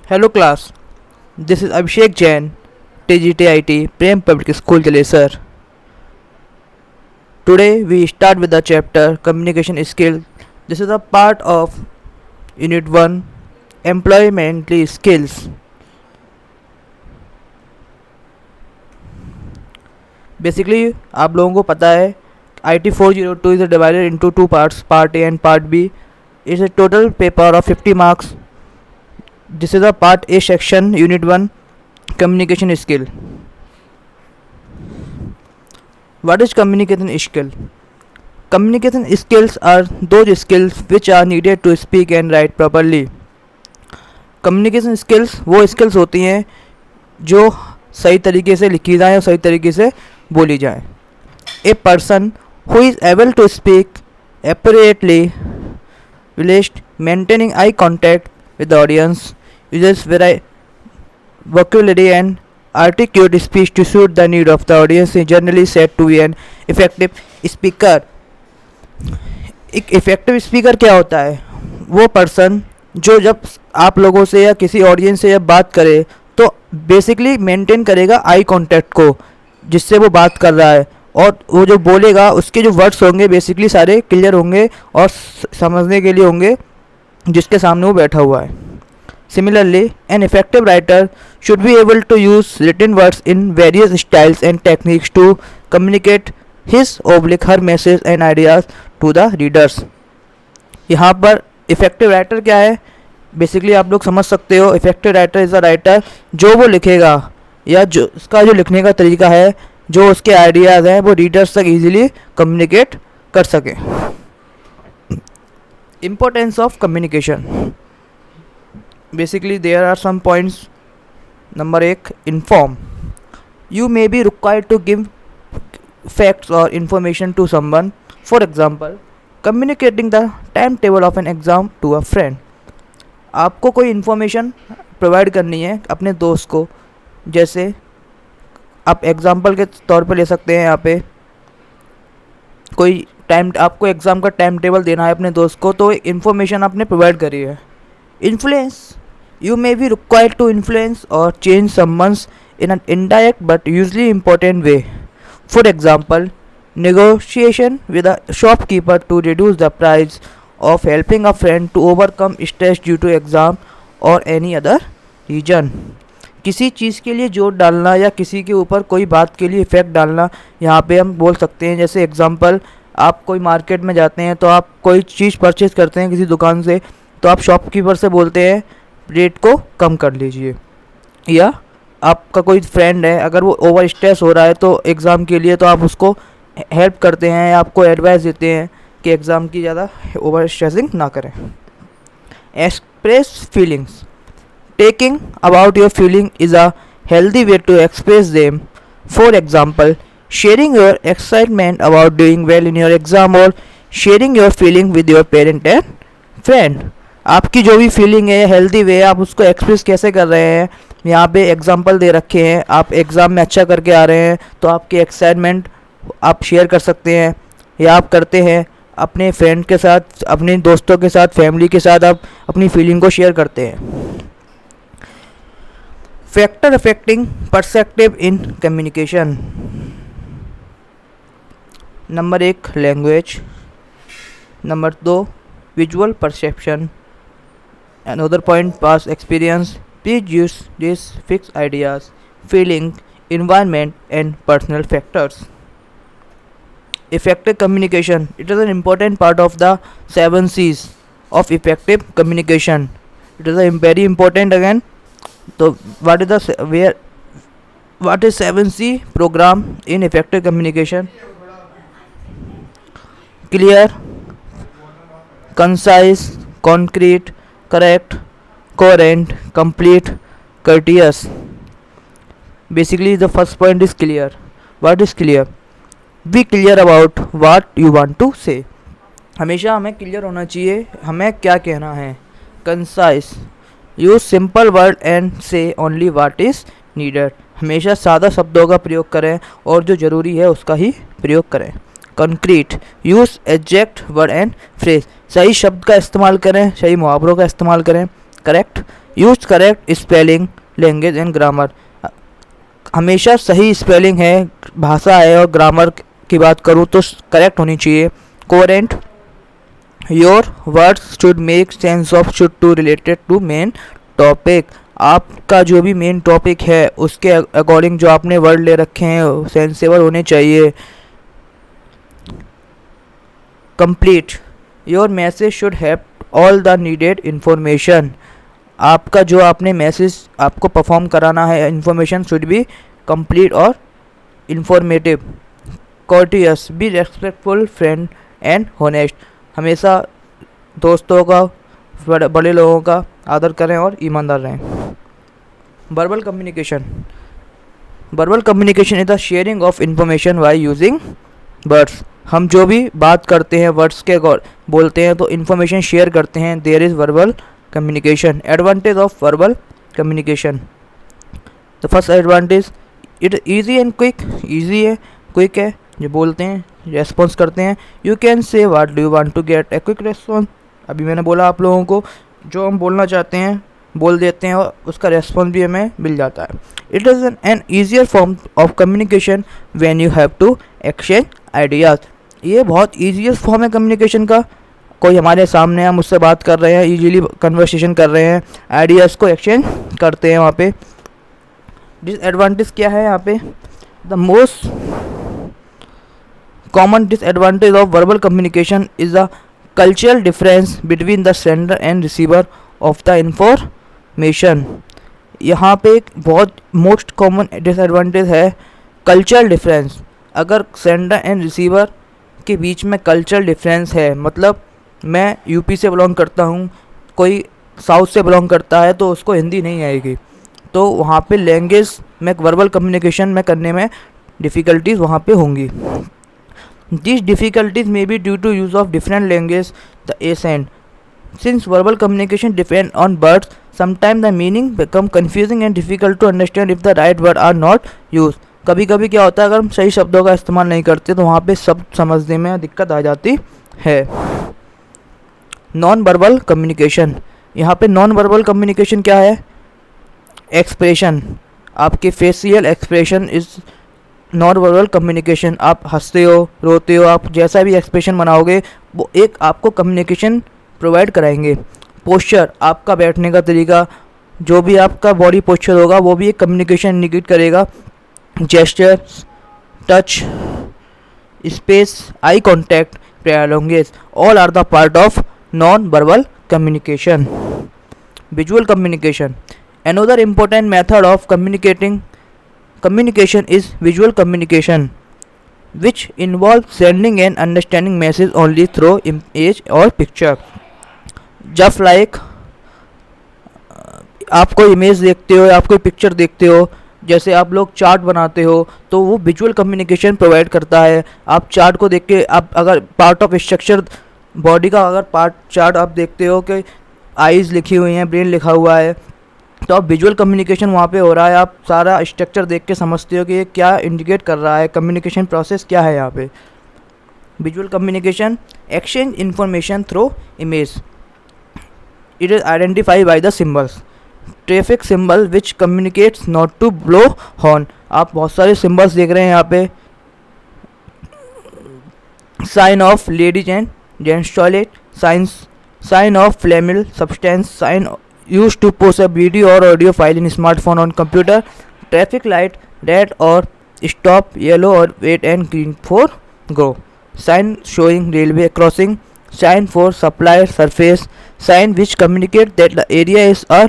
Hello class, this is Abhishek Jain, TGTIT Prem Public School Jalesar. Today we start with the chapter Communication Skill. This is a part of Unit 1 Employment Skills. Basically आप लोगों को पता है IT 402 is divided into two parts, Part A and Part B. It's a total paper of 50 marks. This is a Part A section, Unit 1 Communication Skill. What is communication skill? Communication skills are those skills which are needed to speak and write properly. Communication skills वो skills होती हैं जो सही तरीके से लिखी जाए और सही तरीके से बोली जाए. A person who is able to speak appropriately whilst maintaining eye contact with the audience, uses vocabulary and articulate speech to suit the need of the audience is generally said to be an effective speaker. एक effective speaker क्या होता है? वो person जो जब आप लोगों से या किसी ऑडियंस से जब बात करे तो बेसिकली मेंटेन करेगा आई कांटेक्ट को जिससे वो बात कर रहा है, और वो जो बोलेगा उसके जो वर्ड्स होंगे बेसिकली सारे क्लियर होंगे और समझने के लिए होंगे जिसके सामने वो बैठा हुआ है. Similarly, an effective writer should be able to use written words in various styles and techniques to communicate his/her message and ideas to the readers. यहाँ पर इफेक्टिव राइटर क्या है? बेसिकली आप लोग समझ सकते हो, effective writer is a writer जो वो लिखेगा या जो उसका जो लिखने का तरीका है, जो उसके आइडियाज़ हैं वो रीडर्स तक इजीली कम्युनिकेट कर सके. Importance of communication. Basically there are some points. Number 1, inform. You may be required to give facts or information to someone. For example, communicating the timetable of an exam to a friend. आपको कोई information provide करनी है अपने दोस्त को. जैसे आप example के तौर पे ले सकते हैं, यहाँ पे कोई आपको एग्ज़ाम का टाइम टेबल देना है अपने दोस्त को, तो इन्फॉर्मेशन आपने प्रोवाइड करी है. Influence. You may be required to influence or change someone's in an indirect but usually important way. For example, negotiation with a shopkeeper to reduce the price of helping a friend to overcome stress due to exam or any other reason. किसी चीज़ के लिए जोर डालना या किसी के ऊपर कोई बात के लिए इफ़ेक्ट डालना, यहाँ पे हम बोल सकते हैं. जैसे एग्जांपल, आप कोई मार्केट में जाते हैं तो आप कोई चीज़ परचेज़ करते हैं किसी दुकान से, तो आप शॉपकीपर से बोलते हैं रेट को कम कर लीजिए. या आपका कोई फ्रेंड है, अगर वो ओवर स्ट्रेस हो रहा है तो एग्ज़ाम के लिए, तो आप उसको हेल्प करते हैं या आपको एडवाइस देते हैं कि एग्ज़ाम की ज़्यादा ओवर स्ट्रेसिंग ना करें. Express feelings. Taking about your feeling is a healthy way to express them. For example, sharing your excitement about doing well in your exam और sharing your feeling with your parent and friend. आपकी जो भी feeling है healthy way, आप उसको express कैसे कर रहे हैं. यहाँ पे एग्जांपल दे रखे हैं. आप एग्ज़ाम में अच्छा करके आ रहे हैं तो आपकी एक्साइटमेंट आप शेयर कर सकते हैं, या आप करते हैं अपने फ्रेंड के साथ, अपने दोस्तों के साथ, फैमिली के साथ आप अपनी फीलिंग को शेयर करते हैं. Factor affecting perspective in communication. Number 1, language. Number 2, visual perception. Another point, past experience. Please use these fixed ideas, feeling, environment and personal factors. Effective communication. It is an important part of the 7 C's of effective communication. It is a very important again. So what is 7C program in effective communication? Clear, concise, concrete, correct, coherent, complete, courteous. Basically the first point is clear. What is clear? Be clear about what you want to say. हमेशा हमें clear होना चाहिए हमें क्या कहना है. concise. Use simple word and से only what is needed. हमेशा सादा शब्दों का प्रयोग करें और जो ज़रूरी है उसका ही प्रयोग करें. Concrete. Use exact word and phrase. सही शब्द का इस्तेमाल करें, सही मुहावरों का इस्तेमाल करें. Correct, use correct spelling, language and grammar. हमेशा सही स्पेलिंग है, भाषा है, और ग्रामर की बात करूँ तो करेक्ट होनी चाहिए। Coherent, your words should make sense of, should to related to main topic. आपका जो भी मेन टॉपिक है उसके अकॉर्डिंग जो आपने वर्ड ले रखे हैं सेंसेबल होने चाहिए। Complete, your message should have all the needed information. आपका जो आपने मैसेज आपको परफॉर्म कराना है, इन्फॉर्मेशन शुड बी कंप्लीट और informative. Courteous, be respectful, friend and honest. हमेशा दोस्तों का, बड़े लोगों का आदर करें और ईमानदार रहें। Verbal communication, verbal communication is the sharing of information by using words. हम जो भी बात करते हैं वर्ड्स के बोलते हैं तो इन्फॉर्मेशन शेयर करते हैं, there is verbal communication. Advantage of verbal communication, the first advantage, it easy and quick. Easy है, क्विक है, जो बोलते हैं रेस्पॉन्स करते हैं। You can say what do you want to get a quick response. अभी मैंने बोला आप लोगों को, जो हम बोलना चाहते हैं बोल देते हैं और उसका रेस्पॉन्स भी हमें मिल जाता है। It is an easier form of communication when you have to exchange ideas. ये बहुत ईजिएस्ट फॉर्म है कम्युनिकेशन का। कोई हमारे सामने है, मुझसे बात कर रहे हैं, ईजीली कन्वर्सेशन कर रहे हैं, आइडियाज़ को एक्सचेंज करते हैं वहाँ पे। डिसएडवांटेज क्या है यहाँ पे, the most common disadvantage of verbal communication is the cultural difference between the sender and receiver of the information. यहाँ पे एक बहुत मोस्ट कॉमन डिसएडवांटेज है कल्चरल डिफरेंस। अगर सेंडर एंड रिसीवर के बीच में कल्चरल डिफरेंस है, मतलब मैं यूपी से बिलोंग करता हूँ, कोई साउथ से बिलोंग करता है, तो उसको हिंदी नहीं आएगी, तो वहाँ पे लैंग्वेज में वर्बल कम्युनिकेशन में करने में डिफ़िकल्टीज वहाँ पे होंगी। This difficulties may be due to use of different language the accent. Since verbal communication depend on words, sometime the meaning become confusing and difficult to understand if the right word are not use. कभी कभी क्या होता है, अगर हम सही शब्दों का इस्तेमाल नहीं करते तो वहाँ पे शब्द समझने में दिक्कत आ जाती है। नॉन वर्बल कम्युनिकेशन, यहाँ पे नॉन वर्बल कम्युनिकेशन क्या है, एक्सप्रेशन, आपके facial expression is non verbal communication. आप हंसते हो, रोते हो, आप जैसा भी एक्सप्रेशन बनाओगे वो एक आपको कम्युनिकेशन प्रोवाइड कराएंगे। पोस्चर, आपका बैठने का तरीका, जो भी आपका बॉडी पोस्चर होगा वो भी एक कम्युनिकेशन इंडिकेट करेगा। Gestures, touch, space, eye contact, paralanguage, all are the part of non verbal communication. Visual communication, another important method of communication is visual communication, which involves sending and understanding message only through image or picture. Just like आप कोई image देखते हो या आप कोई picture देखते हो, जैसे आप लोग चार्ट बनाते हो तो वो विजुअल कम्युनिकेशन प्रोवाइड करता है। आप चार्ट को देख के, आप अगर पार्ट ऑफ स्ट्रक्चर बॉडी का अगर पार्ट चार्ट आप देखते हो कि आईज लिखी हुई हैं, ब्रेन लिखा हुआ है, तो आप विजुअल कम्युनिकेशन वहाँ पे हो रहा है। आप सारा स्ट्रक्चर देख के समझते हो कि ये क्या इंडिकेट कर रहा है, कम्युनिकेशन प्रोसेस क्या है यहाँ पे। Visual communication, exchange information through image, it is identified by the symbols. Traffic symbol which communicates not to blow horn. आप बहुत सारे सिम्बल्स देख रहे हैं यहाँ पे। Sign of ladies and gents toilet, sign of flammable substance, sign used to post a video or audio file in smartphone on computer, traffic light, red or stop, yellow or wait and green for go, sign showing railway crossing, sign for supply surface, sign which communicate that the area is a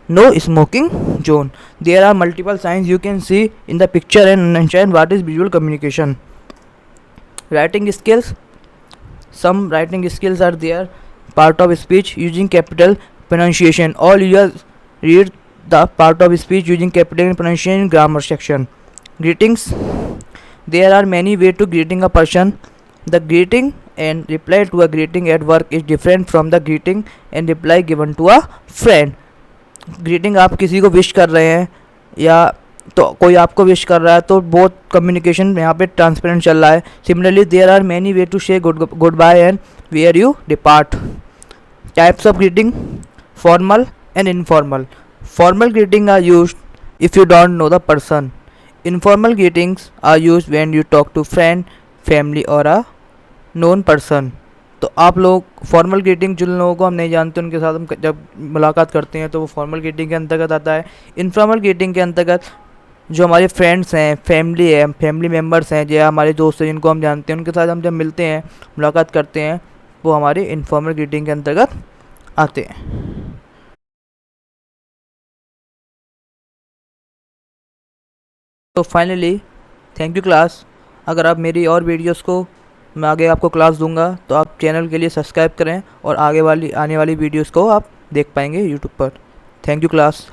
no smoking zone. There are multiple signs you can see in the picture and understand what is visual communication. Writing skills, some writing skills are there, part of speech using capital pronunciation. All users read the part of speech using capital and pronunciation in grammar section. Greetings, there are many ways to greeting a person. The greeting and reply to a greeting at work is different from the greeting and reply given to a friend. Greeting, आप किसी को wish कर रहे हैं या तो कोई आपको विश कर रहा है, तो बहुत कम्युनिकेशन यहाँ पे ट्रांसपेरेंट चल रहा है। Similarly there are many way to say goodbye and where you depart. Types of greeting, formal, and informal. Formal greeting are used if you don't know the person. Informal greetings are used when you talk to friend, family or a known person. तो आप लोग formal greeting जिन लोगों को हम नहीं जानते उनके साथ हम जब मुलाकात करते हैं तो वो फॉर्मल ग्रीटिंग के अंतर्गत आता है। इनफॉर्मल ग्रीटिंग के अंतर्गत जो हमारे फ्रेंड्स हैं, फैमिली है, फैमिली मेम्बर्स हैं या हमारे दोस्त हैं जिनको हम जानते हैं उनके साथ हम जब मिलते हैं, मुलाकात करते हैं, वो हमारे इनफॉर्मल ग्रीटिंग के अंतर्गत आते हैं। तो फाइनली थैंक यू क्लास। अगर आप मेरी और वीडियोस को मैं आगे आपको क्लास दूंगा तो आप चैनल के लिए सब्सक्राइब करें और आगे वाली आने वाली वीडियोस को आप देख पाएंगे यूट्यूब पर। Thank you class.